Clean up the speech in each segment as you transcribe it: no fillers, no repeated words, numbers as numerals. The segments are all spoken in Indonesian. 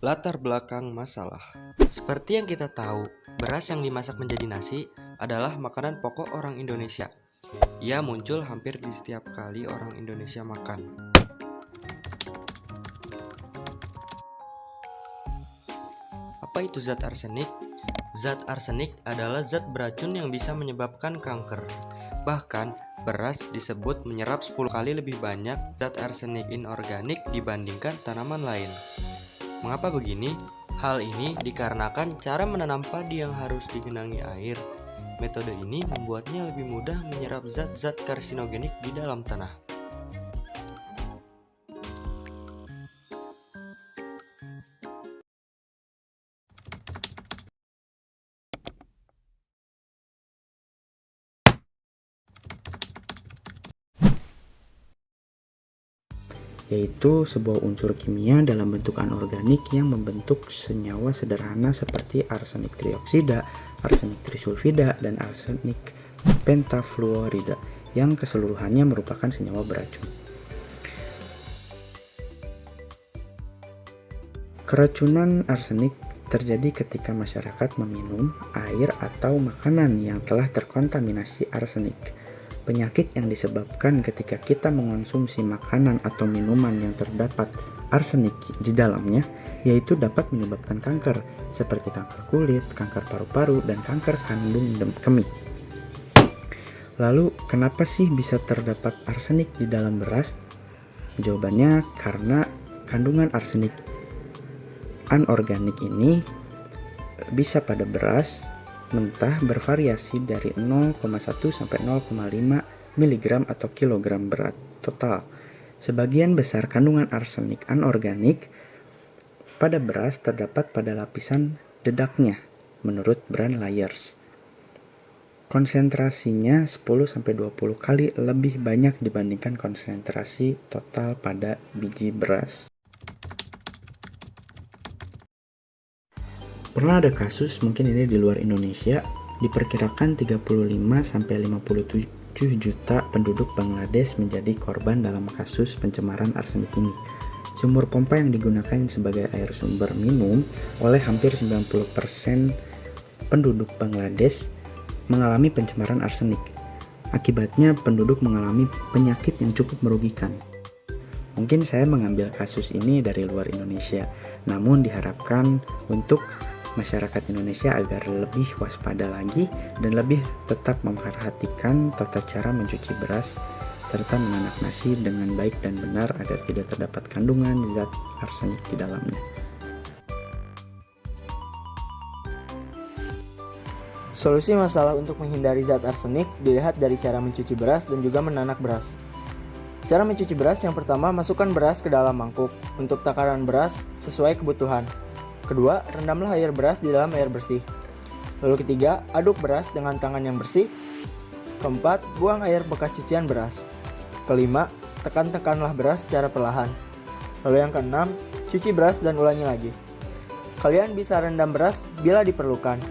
Latar belakang masalah. Seperti yang kita tahu, beras yang dimasak menjadi nasi adalah makanan pokok orang Indonesia. Ia muncul hampir di setiap kali orang Indonesia makan. Apa itu zat arsenik? Zat arsenik adalah zat beracun yang bisa menyebabkan kanker. Bahkan, beras disebut menyerap 10 kali lebih banyak zat arsenik inorganik dibandingkan tanaman lain. Mengapa begini? Hal ini dikarenakan cara menanam padi yang harus digenangi air. Metode ini membuatnya lebih mudah menyerap zat-zat karsinogenik di dalam tanah. Yaitu sebuah unsur kimia dalam bentuk anorganik yang membentuk senyawa sederhana seperti arsenik trioksida, arsenik trisulfida, dan arsenik pentafluorida yang keseluruhannya merupakan senyawa beracun. Keracunan arsenik terjadi ketika masyarakat meminum air atau makanan yang telah terkontaminasi arsenik. Penyakit yang disebabkan ketika kita mengonsumsi makanan atau minuman yang terdapat arsenik di dalamnya, yaitu dapat menyebabkan kanker, seperti kanker kulit, kanker paru-paru, dan kanker kandung kemih. Lalu, kenapa sih bisa terdapat arsenik di dalam beras? Jawabannya karena kandungan arsenik anorganik ini bisa pada beras mentah bervariasi dari 0,1 sampai 0,5 mg atau kilogram berat total. Sebagian besar kandungan arsenik anorganik pada beras terdapat pada lapisan dedaknya menurut brand Layers. Konsentrasinya 10-20 kali lebih banyak dibandingkan konsentrasi total pada biji beras. Pernah ada kasus, mungkin ini di luar Indonesia, diperkirakan 35-57 juta penduduk Bangladesh menjadi korban dalam kasus pencemaran arsenik ini. Sumur pompa yang digunakan sebagai air sumber minum oleh hampir 90% penduduk Bangladesh mengalami pencemaran arsenik. Akibatnya penduduk mengalami penyakit yang cukup merugikan. Mungkin saya mengambil kasus ini dari luar Indonesia, namun diharapkan untuk masyarakat Indonesia agar lebih waspada lagi dan lebih tetap memperhatikan tata cara mencuci beras serta menanak nasi dengan baik dan benar agar tidak terdapat kandungan zat arsenik di dalamnya. Solusi masalah untuk menghindari zat arsenik dilihat dari cara mencuci beras dan juga menanak beras. Cara mencuci beras yang pertama, masukkan beras ke dalam mangkuk untuk takaran beras sesuai kebutuhan. Kedua, rendamlah air beras di dalam air bersih. Lalu ketiga, aduk beras dengan tangan yang bersih. Keempat, buang air bekas cucian beras. Kelima, tekan-tekanlah beras secara perlahan. Lalu yang keenam, cuci beras dan ulangi lagi. Kalian bisa rendam beras bila diperlukan.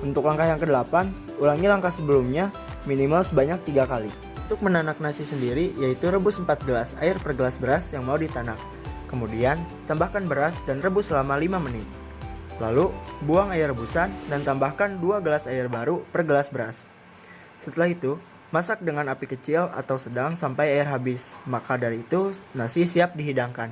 Untuk langkah yang kedelapan, ulangi langkah sebelumnya minimal sebanyak 3 kali. Untuk menanak nasi sendiri, yaitu rebus 4 gelas air per gelas beras yang mau ditanak. Kemudian, tambahkan beras dan rebus selama 5 menit. Lalu, buang air rebusan dan tambahkan 2 gelas air baru per gelas beras. Setelah itu, masak dengan api kecil atau sedang sampai air habis. Maka dari itu, nasi siap dihidangkan.